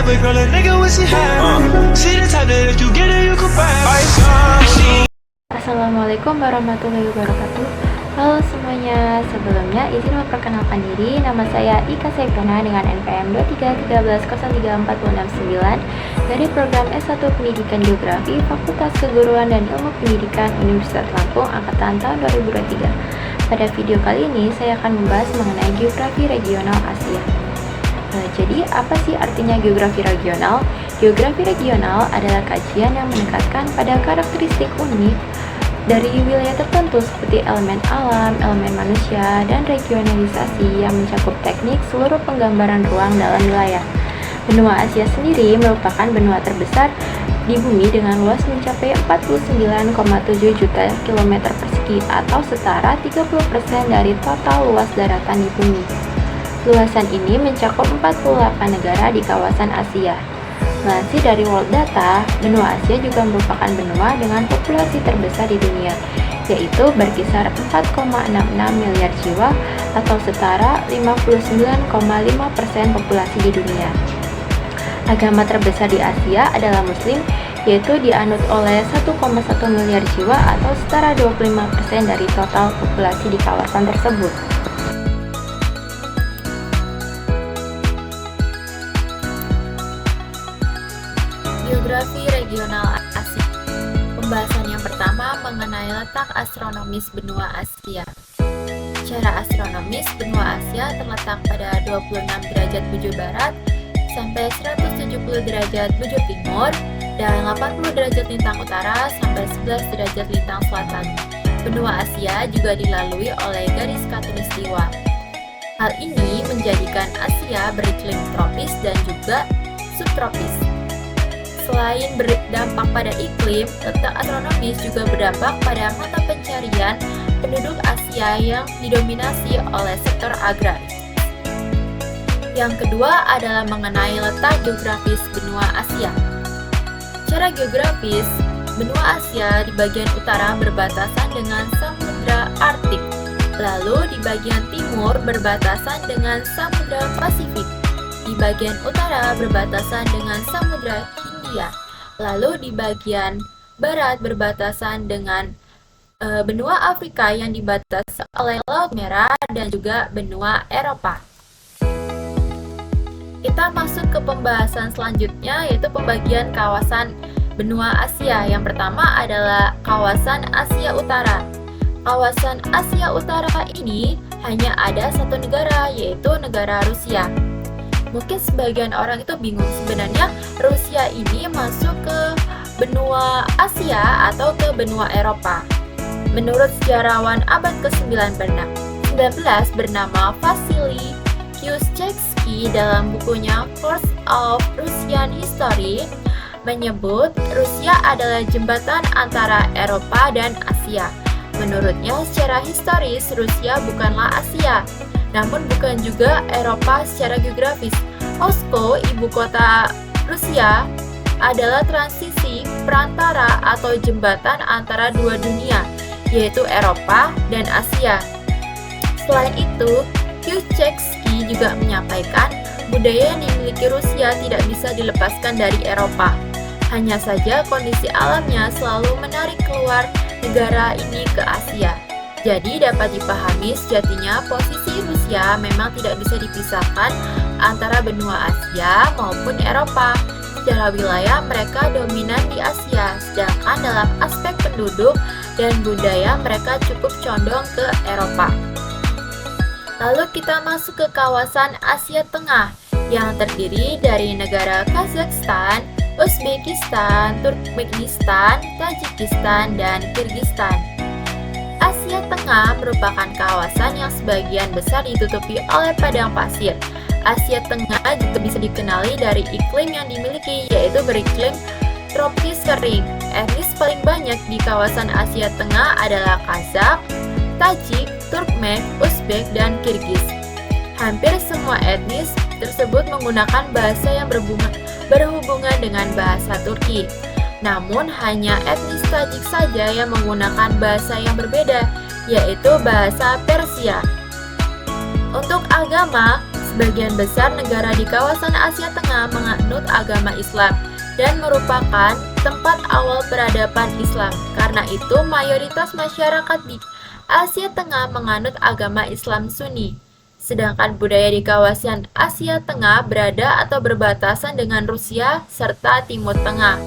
but girl, a nigga what she had. She the type that if you get her, you can buy. Assalamualaikum warahmatullahi wabarakatuh. Halo semuanya, sebelumnya izin memperkenalkan diri. Nama saya Ika Sepena dengan NPM 231303469 dari program S1 Pendidikan Geografi Fakultas Keguruan dan Ilmu Pendidikan Universitas Lampung Angkatan tahun 2023. Pada video kali ini saya akan membahas mengenai geografi regional Asia. Jadi apa sih artinya geografi regional? Geografi regional adalah kajian yang menekankan pada karakteristik unik dari wilayah tertentu seperti elemen alam, elemen manusia, dan regionalisasi yang mencakup teknik seluruh penggambaran ruang dalam wilayah. Benua Asia sendiri merupakan benua terbesar di bumi dengan luas mencapai 49,7 juta kilometer persegi atau setara 30% dari total luas daratan di bumi. Luasan ini mencakup 48 negara di kawasan Asia. Melansir dari World Data, benua Asia juga merupakan benua dengan populasi terbesar di dunia, yaitu berkisar 4,66 miliar jiwa atau setara 59,5% populasi di dunia. Agama terbesar di Asia adalah Muslim, yaitu dianut oleh 1,1 miliar jiwa atau setara 25% dari total populasi di kawasan tersebut. Geografi regional Asia. Pembahasan yang pertama mengenai letak astronomis benua Asia. Secara astronomis, benua Asia terletak pada 26 derajat bujur barat sampai 170 derajat bujur timur dan 80 derajat lintang utara sampai 11 derajat lintang selatan. Benua Asia juga dilalui oleh garis khatulistiwa. Hal ini menjadikan Asia beriklim tropis dan juga subtropis. Selain berdampak pada iklim, letak astronomis juga berdampak pada mata pencarian penduduk Asia yang didominasi oleh sektor agraris. Yang kedua adalah mengenai letak geografis benua Asia. Secara geografis, benua Asia di bagian utara berbatasan dengan Samudra Arktik, lalu di bagian timur berbatasan dengan Samudra Pasifik, di bagian utara berbatasan dengan Samudra Hindia, lalu di bagian barat berbatasan dengan benua Afrika yang dibatasi oleh Laut Merah dan juga benua Eropa. Kita masuk ke pembahasan selanjutnya, yaitu pembagian kawasan benua Asia. Yang pertama adalah kawasan Asia Utara. Kawasan Asia Utara ini hanya ada satu negara, yaitu negara Rusia. Mungkin sebagian orang itu bingung, sebenarnya Rusia ini masuk ke benua Asia atau ke benua Eropa. Menurut sejarawan abad ke-19 bernama Vasily Kyushchevsky dalam bukunya Course of Russian History menyebut Rusia adalah jembatan antara Eropa dan Asia. Menurutnya secara historis Rusia bukanlah Asia, namun bukan juga Eropa secara geografis. Moskow, ibu kota Rusia, adalah transisi perantara atau jembatan antara dua dunia, yaitu Eropa dan Asia. Selain itu, Kyushchevsky juga menyampaikan budaya yang dimiliki Rusia tidak bisa dilepaskan dari Eropa. Hanya saja kondisi alamnya selalu menarik keluar negara ini ke Asia. Jadi dapat dipahami sejatinya posisi Rusia memang tidak bisa dipisahkan antara benua Asia maupun Eropa. Secara wilayah mereka dominan di Asia, sedangkan dalam aspek penduduk dan budaya mereka cukup condong ke Eropa. Lalu kita masuk ke kawasan Asia Tengah yang terdiri dari negara Kazakhstan, Uzbekistan, Turkmenistan, Tajikistan, dan Kirgistan. Asia Tengah merupakan kawasan yang sebagian besar ditutupi oleh padang pasir. Asia Tengah juga bisa dikenali dari iklim yang dimiliki, yaitu beriklim tropis kering. Etnis paling banyak di kawasan Asia Tengah adalah Kazakh, Tajik, Turkmen, Uzbek, dan Kirgiz. Hampir semua etnis tersebut menggunakan bahasa yang berhubungan dengan bahasa Turki. Namun hanya etnis Tajik saja yang menggunakan bahasa yang berbeda, yaitu bahasa Persia. Untuk agama, Sebagian besar negara di kawasan Asia Tengah menganut agama Islam dan merupakan tempat awal peradaban Islam. Karena itu, mayoritas masyarakat di Asia Tengah menganut agama Islam Sunni. Sedangkan budaya di kawasan Asia Tengah berada atau berbatasan dengan Rusia serta Timur Tengah.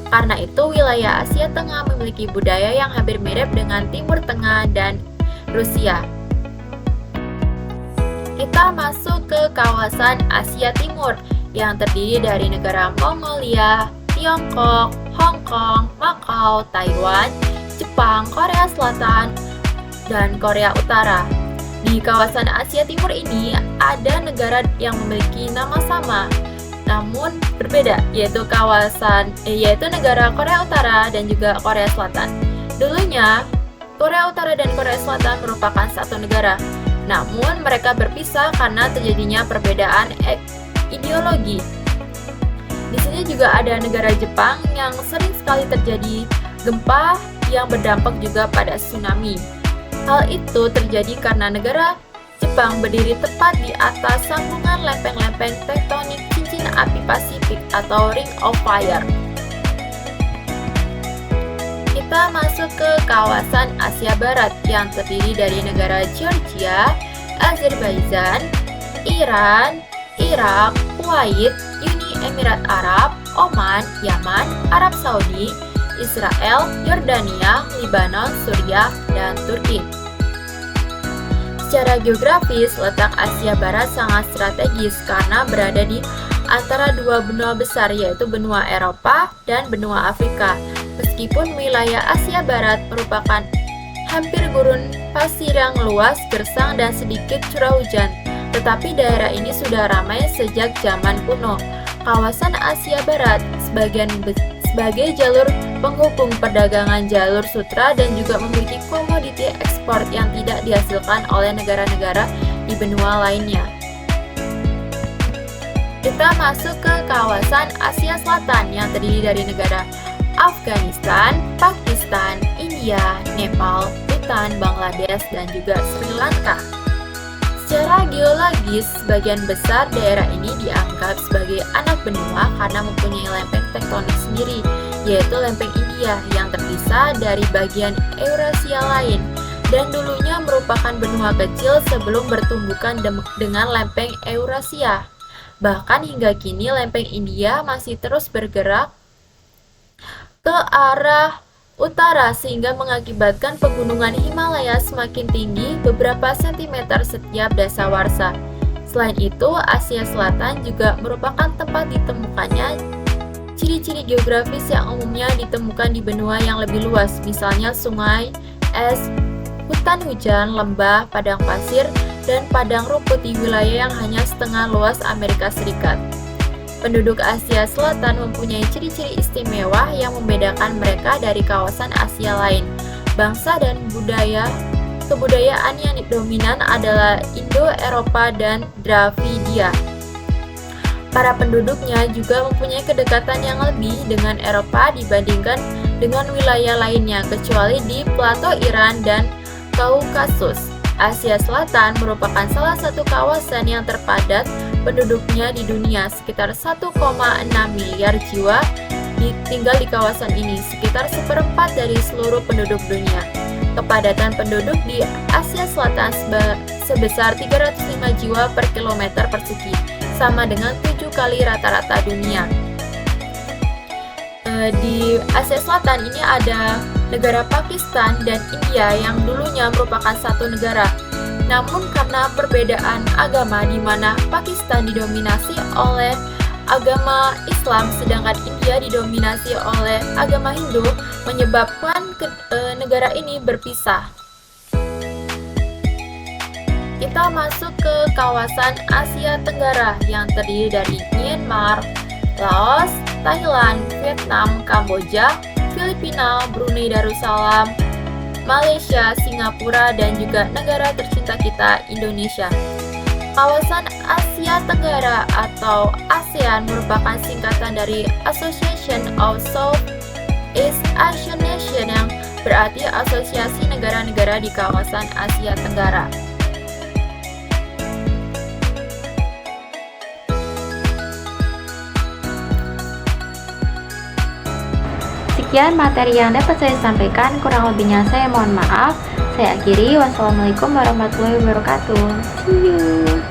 Karena itu, wilayah Asia Tengah memiliki budaya yang hampir mirip dengan Timur Tengah dan Rusia. Kita masuk ke kawasan Asia Timur yang terdiri dari negara Mongolia, Tiongkok, Hong Kong, Macau, Taiwan, Jepang, Korea Selatan, dan Korea Utara. Di kawasan Asia Timur ini ada negara yang memiliki nama sama, namun berbeda, yaitu negara Korea Utara dan juga Korea Selatan. Dulunya, Korea Utara dan Korea Selatan merupakan satu negara, namun mereka berpisah karena terjadinya perbedaan ideologi. Di sini juga ada negara Jepang yang sering sekali terjadi gempa yang berdampak juga pada tsunami. Hal itu terjadi karena negara Jepang berdiri tepat di atas sambungan lempeng-lempeng tektonik cincin api Pasifik atau Ring of Fire. Kita masuk ke kawasan Asia Barat yang terdiri dari negara Georgia, Azerbaijan, Iran, Irak, Kuwait, Uni Emirat Arab, Oman, Yaman, Arab Saudi, Israel, Yordania, Lebanon, Suriah, dan Turki. Secara geografis, letak Asia Barat sangat strategis karena berada di antara dua benua besar, yaitu benua Eropa dan benua Afrika. Meskipun wilayah Asia Barat merupakan hampir gurun pasir yang luas, gersang, dan sedikit curah hujan, tetapi daerah ini sudah ramai sejak zaman kuno. Kawasan Asia Barat sebagai jalur penghubung perdagangan jalur sutra dan juga memiliki komoditi ekspor yang tidak dihasilkan oleh negara-negara di benua lainnya. Kita masuk ke kawasan Asia Selatan yang terdiri dari negara Afghanistan, Pakistan, India, Nepal, Bhutan, Bangladesh, dan juga Sri Lanka. Secara geologis, sebagian besar daerah ini dianggap sebagai anak benua karena mempunyai lempeng tektonik sendiri, yaitu lempeng India yang terpisah dari bagian Eurasia lain, dan dulunya merupakan benua kecil sebelum bertumbukan dengan lempeng Eurasia. Bahkan hingga kini lempeng India masih terus bergerak ke arah utara sehingga mengakibatkan pegunungan Himalaya semakin tinggi beberapa sentimeter setiap dasawarsa. Selain itu, Asia Selatan juga merupakan tempat ditemukannya ciri-ciri geografis yang umumnya ditemukan di benua yang lebih luas, misalnya sungai, es, hutan hujan, lembah, padang pasir, dan padang rumput di wilayah yang hanya setengah luas Amerika Serikat. Penduduk Asia Selatan mempunyai ciri-ciri istimewa yang membedakan mereka dari kawasan Asia lain. Bangsa dan kebudayaan yang dominan adalah Indo-Eropa dan Dravidia. Para penduduknya juga mempunyai kedekatan yang lebih dengan Eropa dibandingkan dengan wilayah lainnya, kecuali di plato Iran dan Kaukasus. Asia Selatan merupakan salah satu kawasan yang terpadat penduduknya di dunia, sekitar 1,6 miliar jiwa tinggal di kawasan ini, sekitar seperempat dari seluruh penduduk dunia. Kepadatan penduduk di Asia Selatan sebesar 305 jiwa per kilometer persegi, sama dengan 7 kali rata-rata dunia. Di Asia Selatan ini ada negara Pakistan dan India yang dulunya merupakan satu negara. Namun karena perbedaan agama di mana Pakistan didominasi oleh agama Islam sedangkan India didominasi oleh agama Hindu, menyebabkan negara ini berpisah. Kita masuk ke kawasan Asia Tenggara yang terdiri dari Myanmar, Laos, Thailand, Vietnam, Kamboja, Filipina, Brunei Darussalam, Malaysia, Singapura, dan juga negara tercinta kita, Indonesia. Kawasan Asia Tenggara atau ASEAN merupakan singkatan dari Association of Southeast Asian Nations yang berarti asosiasi negara-negara di kawasan Asia Tenggara. Sekian materi yang dapat saya sampaikan, kurang lebihnya saya mohon maaf. Saya akhiri, wassalamualaikum warahmatullahi wabarakatuh. See you.